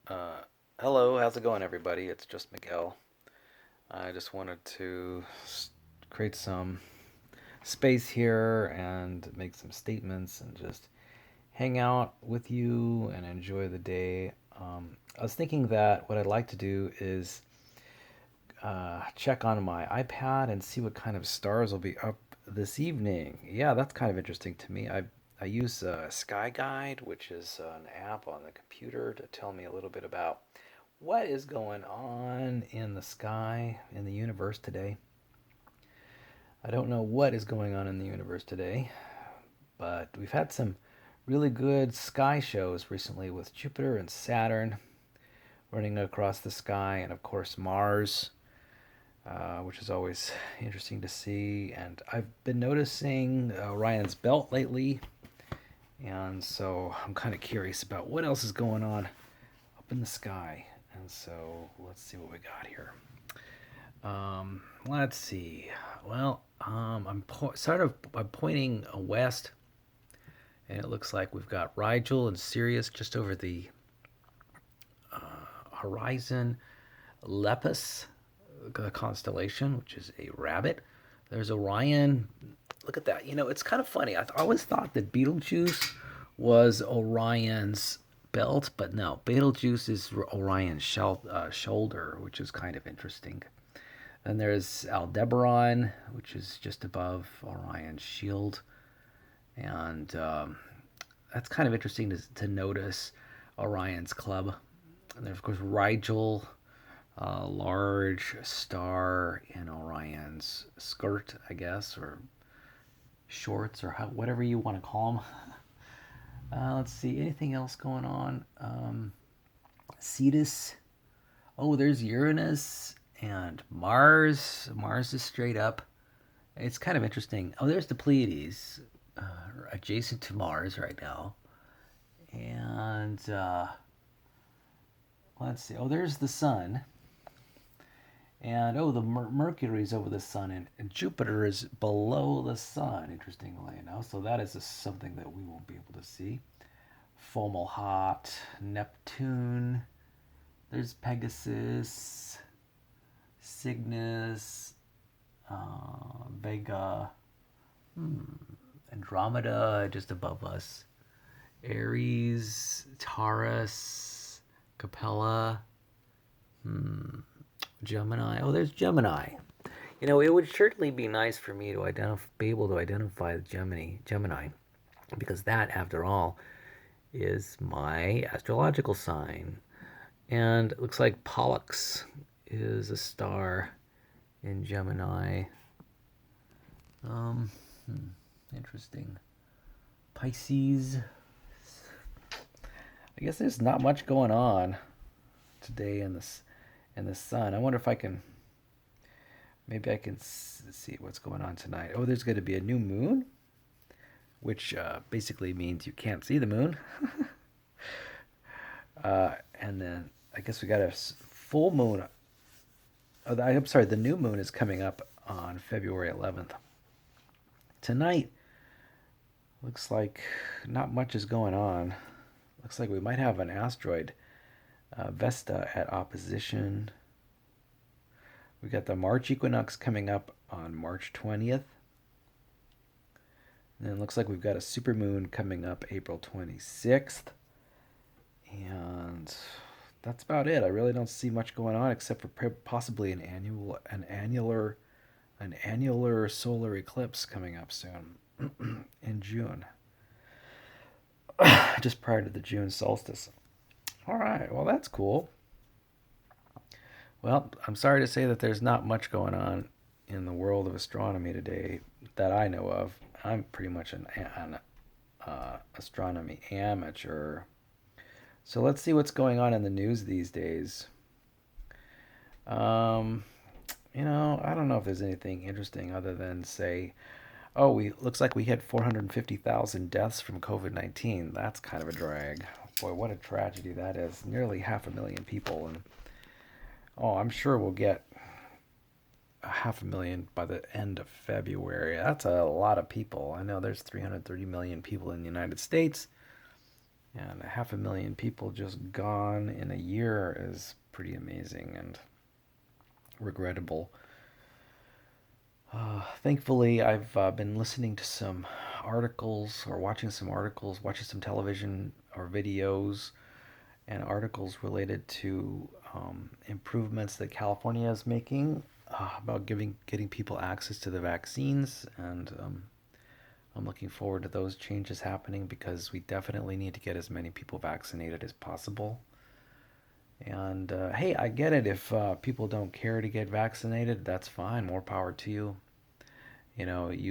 Uh, Hello, how's it going, everybody? It's just Miguel. I just wanted to create some space here and make some statements and just hang out with you and enjoy the day. I was thinking that what I'd like to do is check on my iPad and see what kind of stars will be up this evening. Yeah, that's kind of interesting to me. I use Sky Guide, which is an app on the computer to tell me a little bit about what is going on in the sky, in the universe today. I don't know what is going on in the universe today, but we've had some really good sky shows recently with Jupiter and Saturn running across the sky, and of course Mars, which is always interesting to see. And I've been noticing Orion's belt lately, and so I'm kind of curious about what else is going on up in the sky. And so let's see what we got here. Let's see. Well, I'm pointing west, and it looks like we've got Rigel and Sirius just over the horizon. Lepus, the constellation, which is a rabbit. There's Orion. Look at that. It's kind of funny. I always thought that Betelgeuse was Orion's belt, but no, Betelgeuse is Orion's shoulder, which is kind of interesting. Then there's Aldebaran, which is just above Orion's shield. And that's kind of interesting to notice Orion's club. And there's, of course, Rigel, a large star in Orion's skirt, I guess, or shorts, or whatever you want to call them. Let's see, anything else going on? Cetus. Oh, there's Uranus and Mars. Mars is straight up. It's kind of interesting. Oh, there's the Pleiades, adjacent to Mars right now. And let's see. Oh, there's the Sun. And oh, the Mercury's over the Sun, and Jupiter is below the Sun, interestingly enough. So that is something that we won't be able to see. Fomalhaut, Neptune. There's Pegasus, Cygnus, Vega, Andromeda just above us, Aries, Taurus, Capella, Gemini. Oh, there's Gemini. It would certainly be nice for me to be able to identify the Gemini, because that, after all, is my astrological sign. And it looks like Pollux is a star in Gemini. Um, Interesting. Pisces. I guess there's not much going on today in the sun. I wonder if I can maybe I can see what's going on tonight. Oh, there's going to be a new moon, which basically means you can't see the moon. And then I guess we got a full moon. Oh, I'm sorry, the new moon is coming up on February 11th. Tonight, looks like not much is going on. Looks like we might have an asteroid, Vesta, at opposition. We got the March equinox coming up on March 20th. And then it looks like we've got a supermoon coming up April 26th. And that's about it. I really don't see much going on except for possibly an annular solar eclipse coming up soon in June, just prior to the June solstice. All right, well that's cool. Well, I'm sorry to say that there's not much going on in the world of astronomy today that I know of. I'm pretty much an astronomy amateur. So let's see what's going on in the news these days. Um, I don't know if there's anything interesting other than say, oh, we looks like we hit 450,000 deaths from COVID-19. That's kind of a drag. Boy, what a tragedy that is. Nearly half a million people, and oh, I'm sure we'll get a half a million by the end of February. That's a lot of people. I know there's 330 million people in the United States, And 500,000 people just gone in a year is pretty amazing and regrettable. Thankfully, I've been listening to some articles or watching some articles, watching some television or videos and articles related to improvements that California is making about getting people access to the vaccines, and I'm looking forward to those changes happening because we definitely need to get as many people vaccinated as possible. And hey, I get it if people don't care to get vaccinated, that's fine. More power to you. You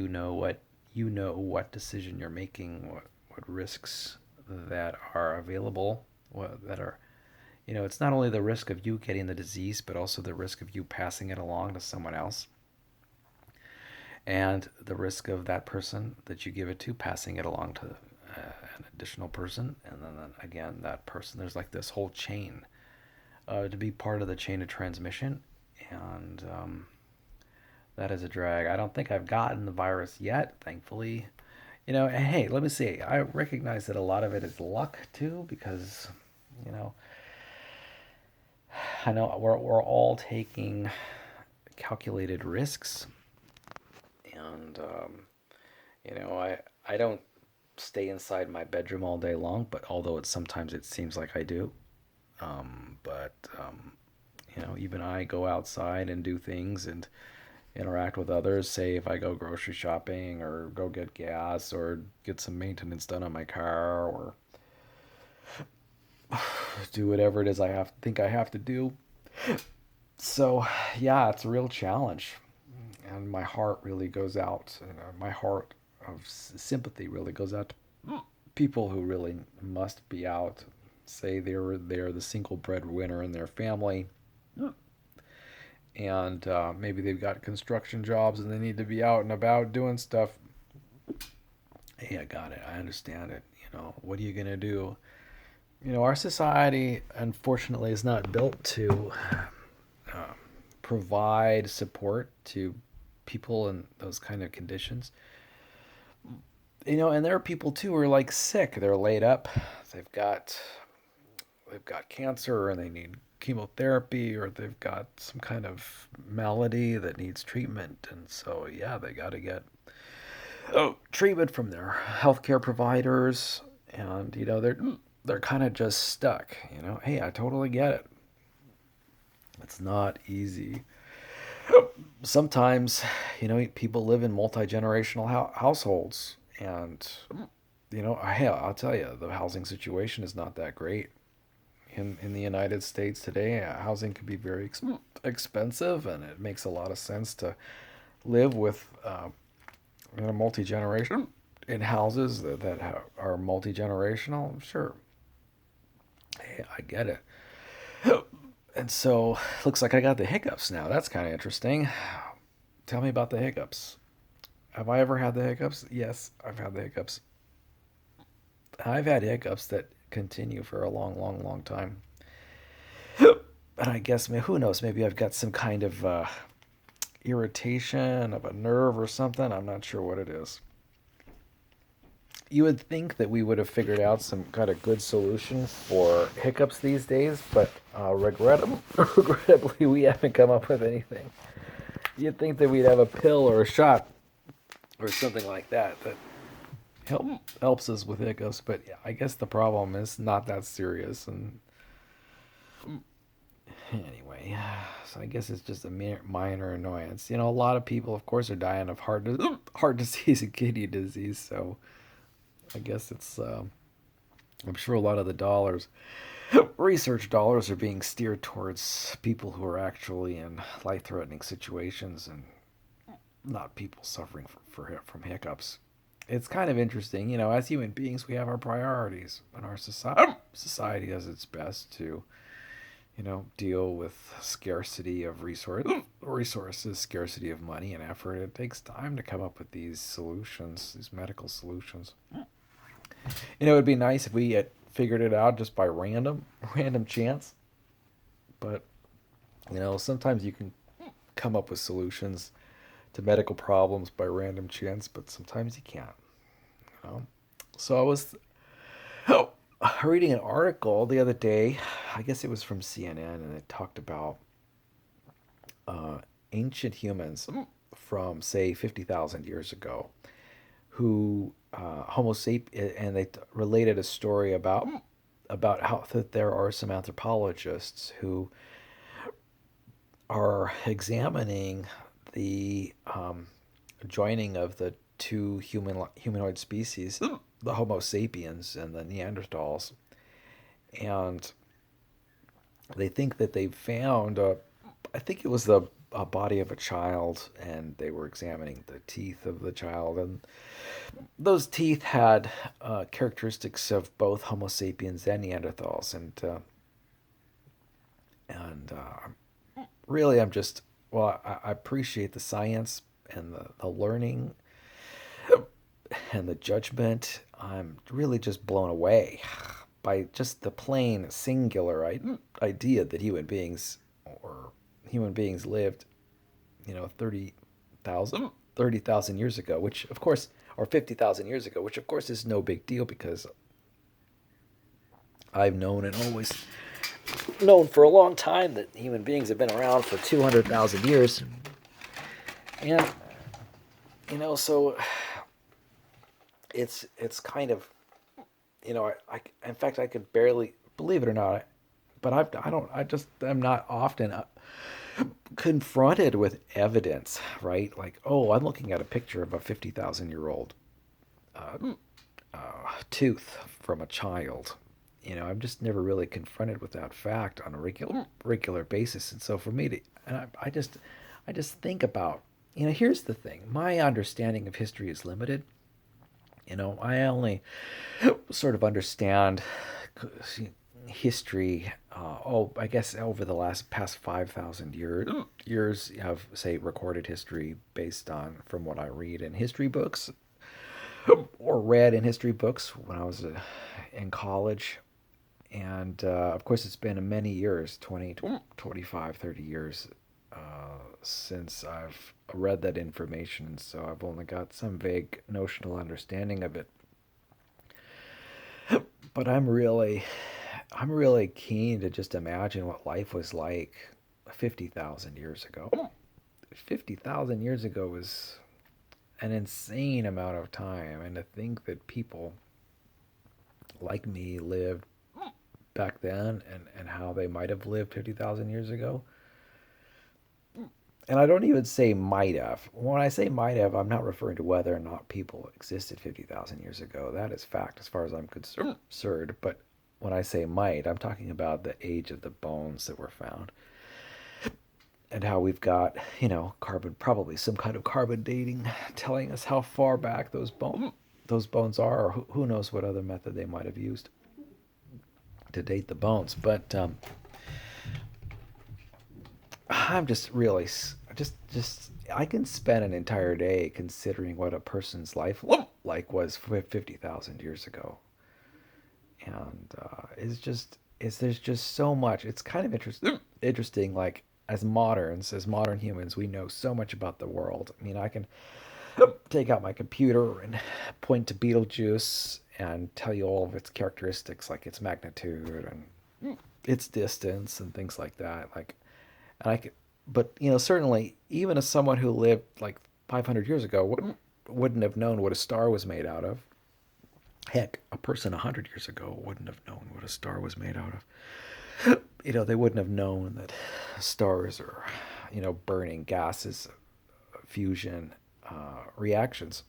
know what decision you're making, what risks that are available, what that are it's not only the risk of you getting the disease, but also the risk of you passing it along to someone else, and the risk of that person that you give it to passing it along to an additional person, and then again that person. There's like this whole chain to be part of the chain of transmission, and that is a drag. I don't think I've gotten the virus yet, thankfully. And hey, let me see. I recognize that a lot of it is luck too, because you know I know we're all taking calculated risks, and I don't stay inside my bedroom all day long, but although sometimes it seems like I do, but even I go outside and do things and interact with others. Say if I go grocery shopping or go get gas or get some maintenance done on my car or do whatever it is I have to do. So yeah, it's a real challenge, and my heart really goes out. My heart of sympathy really goes out to people who really must be out. Say they're the single breadwinner in their family, and maybe they've got construction jobs and they need to be out and about doing stuff. Hey, I got it. I understand it. What are you gonna do? Our society, unfortunately, is not built to uh, provide support to people in those kind of conditions. And there are people too who are like sick. They're laid up. They've got they've got cancer and they need chemotherapy, or they've got some kind of malady that needs treatment, and so yeah, they got to get treatment from their healthcare providers, and they're kind of just stuck. Hey, I totally get it. It's not easy. Sometimes, people live in multi-generational households, and hey, I'll tell you, the housing situation is not that great in the United States today. Housing can be very expensive, and it makes a lot of sense to live with multi-generation in houses that are multi-generational. Sure, hey, I get it. And so, looks like I got the hiccups now. That's kind of interesting. Tell me about the hiccups. Have I ever had the hiccups? Yes, I've had the hiccups. I've had hiccups that continue for a long, long, long time. And I guess, who knows? Maybe I've got some kind of irritation of a nerve or something. I'm not sure what it is. You would think that we would have figured out some kind of good solution for hiccups these days, but regrettably, we haven't come up with anything. You'd think that we'd have a pill or a shot or something like that helps us with hiccups, but yeah, I guess the problem is not that serious. And anyway, so I guess it's just a minor annoyance. A lot of people, of course, are dying of heart disease and kidney disease. So I guess it's I'm sure a lot of the research dollars are being steered towards people who are actually in life-threatening situations and not people suffering from hiccups. It's kind of interesting, as human beings, we have our priorities, and our society does its best to, deal with scarcity of resources, scarcity of money and effort. It takes time to come up with these solutions, these medical solutions. It would be nice if we had figured it out just by random chance. But, sometimes you can come up with solutions to medical problems by random chance, but sometimes you can't. You know? So reading an article the other day. I guess it was from CNN, and it talked about uh, ancient humans from, say, 50,000 years ago who Homo sapien, and they related a story about how that there are some anthropologists who are examining the joining of the two humanoid species, the Homo sapiens and the Neanderthals, and they think that they found I think it was the a body of a child, and they were examining the teeth of the child, and those teeth had characteristics of both Homo sapiens and Neanderthals, and really, I'm just well, I appreciate the science and the learning and the judgment. I'm really just blown away by just the plain singular idea that human beings lived, 30,000 years ago, which of course, or 50,000 years ago, which of course is no big deal because I've known and always known for a long time that human beings have been around for 200,000 years. And, so it's kind of, in fact, I could barely believe it or not, but I just am not often confronted with evidence, right? Like, oh, I'm looking at a picture of a 50,000-year-old tooth from a child. I'm just never really confronted with that fact on a regular basis. And so for me to, and I just think about, here's the thing. My understanding of history is limited. I only sort of understand history. I guess over the past 5,000 years of, say, recorded history based on from what I read in history books or read in history books when I was in college. And of course, it's been many years, 20, 25, 30 years since I've read that information. So I've only got some vague notional understanding of it. But I'm really keen to just imagine what life was like 50,000 years ago. 50,000 years ago was an insane amount of time. And to think that people like me lived back then, and how they might have lived 50,000 years ago. And I don't even say might have. When I say might have, I'm not referring to whether or not people existed 50,000 years ago. That is fact as far as I'm concerned. But when I say might, I'm talking about the age of the bones that were found and how we've got, carbon, probably some kind of carbon dating telling us how far back those bones are, or who knows what other method they might have used to date the bones. But I'm just really just I can spend an entire day considering what a person's life like was 50,000 years ago, and there's just so much. It's kind of interesting. Like, as modern humans, we know so much about the world. I mean, I can take out my computer and point to Betelgeuse and tell you all of its characteristics, like its magnitude and its distance and things like that. Like, and I could, but certainly, even as someone who lived like 500 years ago wouldn't have known what a star was made out of. Heck, a person 100 years ago wouldn't have known what a star was made out of. They wouldn't have known that stars are, burning gases, fusion reactions.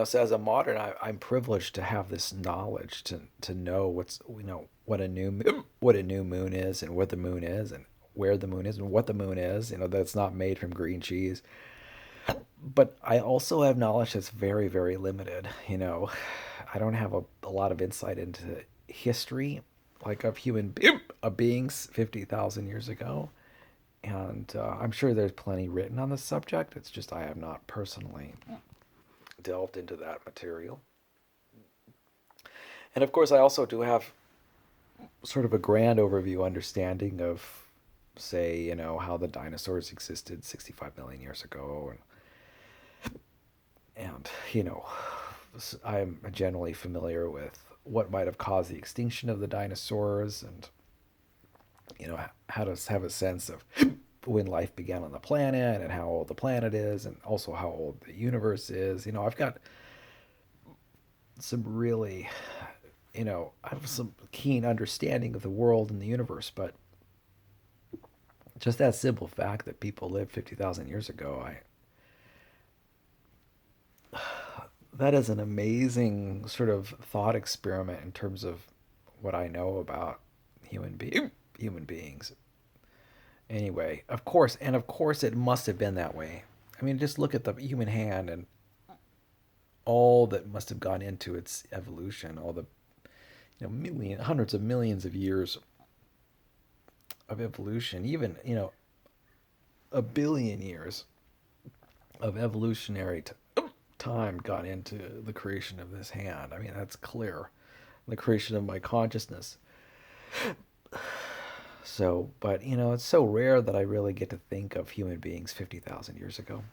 So as a modern, I'm privileged to have this knowledge to know what a new moon is, and what the moon is, and where the moon is, and what the moon is. That's not made from green cheese. But I also have knowledge that's very, very limited. I don't have a lot of insight into history, like of beings 50,000 years ago. And I'm sure there's plenty written on the subject. It's just I have not personally delved into that material. And of course, I also do have sort of a grand overview understanding of, say, how the dinosaurs existed 65 million years ago, and I'm generally familiar with what might have caused the extinction of the dinosaurs, and how to have a sense of when life began on the planet and how old the planet is, and also how old the universe is. I've got some really, I have some keen understanding of the world and the universe, but just that simple fact that people lived 50,000 years ago, that is an amazing sort of thought experiment in terms of what I know about human beings. Anyway, of course it must have been that way. I mean, just look at the human hand and all that must have gone into its evolution, all the hundreds of millions of years of evolution, even a billion years of evolutionary time gone into the creation of this hand. I mean, that's clear. The creation of my consciousness. So, but it's so rare that I really get to think of human beings 50,000 years ago.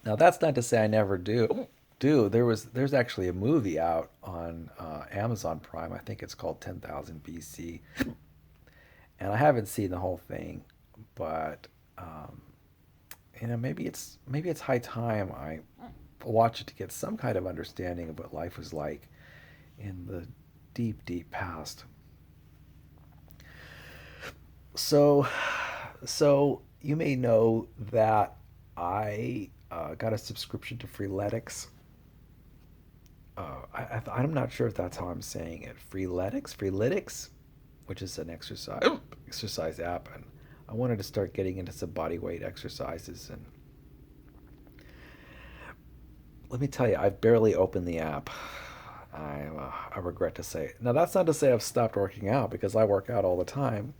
Now, that's not to say I never do. There's actually a movie out on Amazon Prime. I think it's called 10,000 BC, and I haven't seen the whole thing, but maybe it's high time I watch it to get some kind of understanding of what life was like in the deep, deep past. So, so you may know that I got a subscription to Freeletics. I'm not sure if that's how I'm saying it. Freeletics, which is an exercise app, and I wanted to start getting into some body weight exercises. And let me tell you, I've barely opened the app. I regret to say. Now that's not to say I've stopped working out because I work out all the time.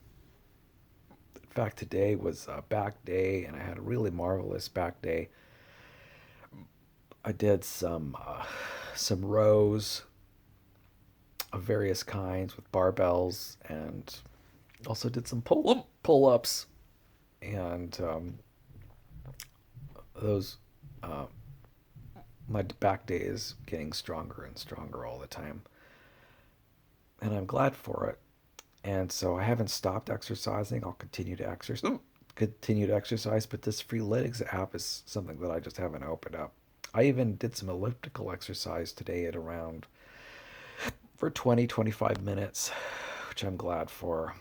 In fact, today was a back day, and I had a really marvelous back day. I did some rows of various kinds with barbells, and also did some pull ups, and those uh, my back day is getting stronger and stronger all the time, and I'm glad for it. And so I haven't stopped exercising. I'll continue to exercise, but this Freeletics app is something that I just haven't opened up. I even did some elliptical exercise today at around for 20, 25 minutes, which I'm glad for.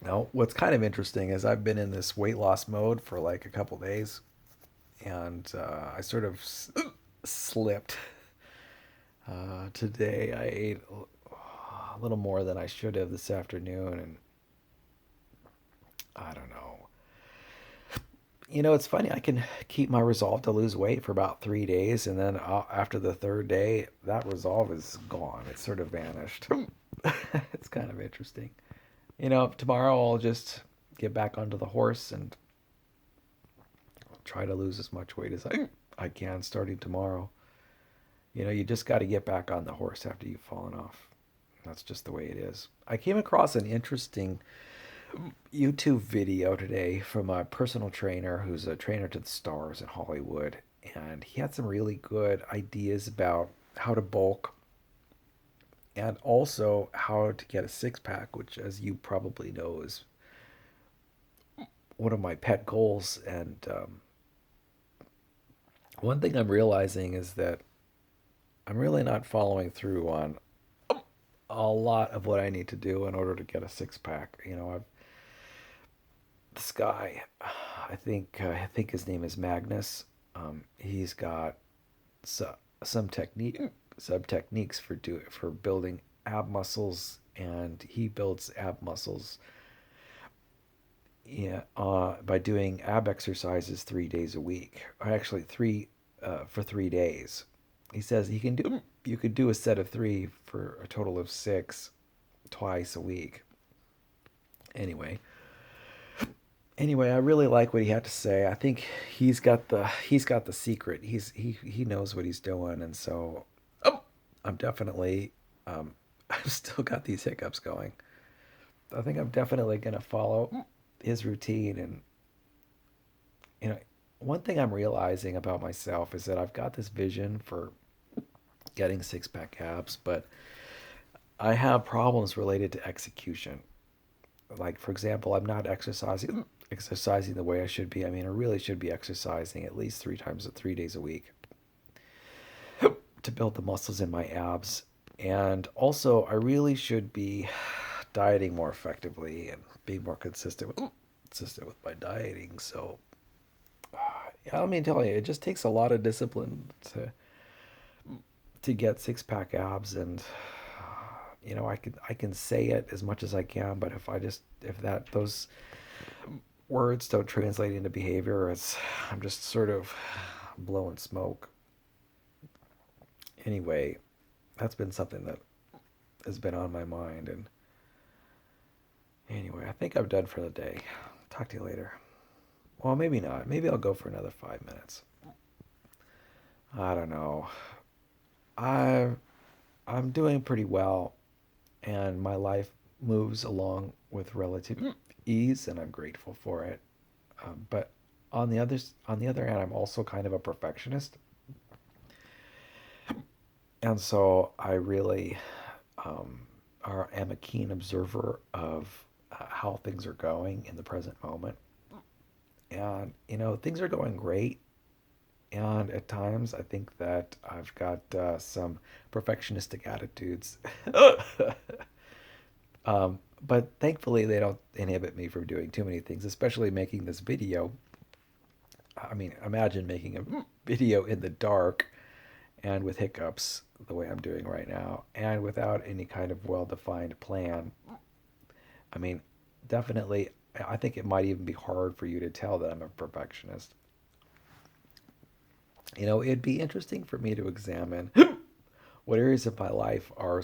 Now, what's kind of interesting is I've been in this weight loss mode for like a couple days, and I sort of slipped. Today I ate a little more than I should have this afternoon, and I don't know. It's funny. I can keep my resolve to lose weight for about 3 days, and then after the third day, that resolve is gone. It's sort of vanished. It's kind of interesting. Tomorrow I'll just get back onto the horse and try to lose as much weight as I can starting tomorrow. You just got to get back on the horse after you've fallen off. That's just the way it is. I came across an interesting YouTube video today from a personal trainer who's a trainer to the stars in Hollywood, and he had some really good ideas about how to bulk and also how to get a six pack, which, as you probably know, is one of my pet goals. And one thing I'm realizing is that I'm really not following through on a lot of what I need to do in order to get a six pack. This guy, I think his name is Magnus. He's got so, some technique, some techniques for building ab muscles, and he builds ab muscles, yeah, by doing ab exercises 3 days a week. Or actually, three for 3 days. He says you could do a set of three for a total of six twice a week. Anyway, anyway, I really like what he had to say. I think he's got the secret. He knows what he's doing, and so I'm definitely I've still got these hiccups going. I think I'm definitely gonna follow his routine, and you know one thing I'm realizing about myself is that I've got this vision for getting six pack abs, but I have problems related to execution. Like, for example, I'm not exercising the way I should be. I mean, I really should be exercising at least 3 days a week to build the muscles in my abs. And also, I really should be dieting more effectively and being more consistent with my dieting. So, yeah, let me tell you, it just takes a lot of discipline to get six pack abs, and I can say it as much as I can, but if that those words don't translate into behavior, I'm just sort of blowing smoke. Anyway, that's been something that has been on my mind. And anyway, I think I'm done for the day. Talk to you later. Well, maybe not. Maybe I'll go for another 5 minutes. I don't know. I I'm doing pretty well, and my life moves along with relative ease, and I'm grateful for it. But on the other hand, I'm also kind of a perfectionist, and so I really am a keen observer of how things are going in the present moment. And things are going great, and at times I think that I've got some perfectionistic attitudes. But thankfully, they don't inhibit me from doing too many things, especially making this video. I mean, imagine making a video in the dark and with hiccups the way I'm doing right now, and without any kind of well defined plan. I mean, definitely, I think it might even be hard for you to tell that I'm a perfectionist. It'd be interesting for me to examine what areas of my life are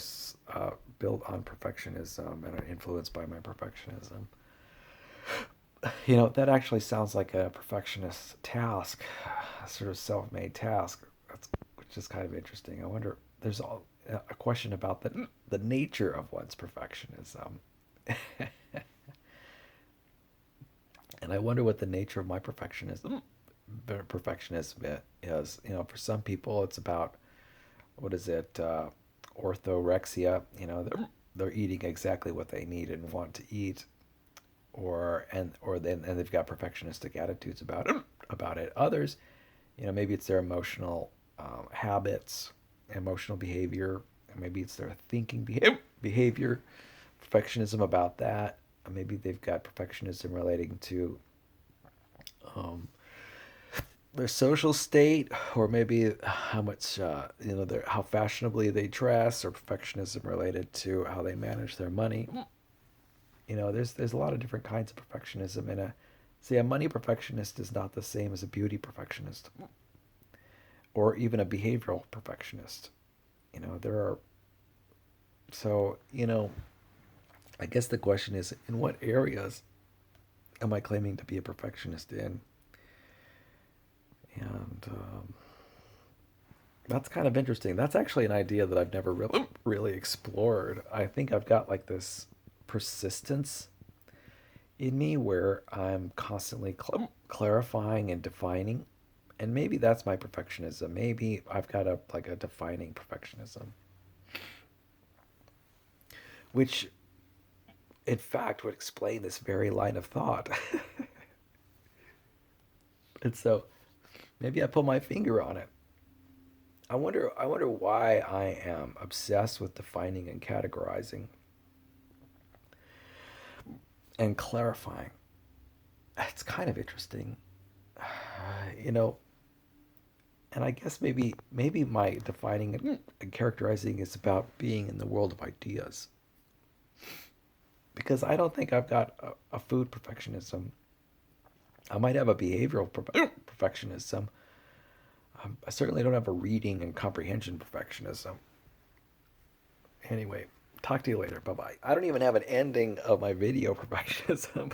built on perfectionism and are influenced by my perfectionism. That actually sounds like a perfectionist task, a sort of self-made task. Which is kind of interesting. I wonder. There's a question about the nature of one's perfectionism, and I wonder what the nature of my perfectionism is. For some people, it's about what is it, orthorexia. They're eating exactly what they need and want to eat, or then and they've got perfectionistic attitudes about it. Others, maybe it's their emotional habits, emotional behavior. Maybe it's their thinking behavior, perfectionism about that. Maybe they've got perfectionism relating to um, their social state, or maybe how much how fashionably they dress, or perfectionism related to how they manage their money. There's a lot of different kinds of perfectionism. A money perfectionist is not the same as a beauty perfectionist, or even a behavioral perfectionist. There are so I guess the question is, in what areas am I claiming to be a perfectionist in? And that's kind of interesting. That's actually an idea that I've never really explored. I think I've got like this persistence in me where I'm constantly clarifying and defining. And maybe that's my perfectionism. Maybe I've got a defining perfectionism, which in fact would explain this very line of thought. And so maybe I put my finger on it. I wonder why I am obsessed with defining and categorizing and clarifying. It's kind of interesting. You know, and I guess maybe my defining and characterizing is about being in the world of ideas, because I don't think I've got a food perfectionism. I might have a behavioral perfectionism. I certainly don't have a reading and comprehension perfectionism. Anyway, talk to you later. Bye bye. I don't even have an ending of my video perfectionism.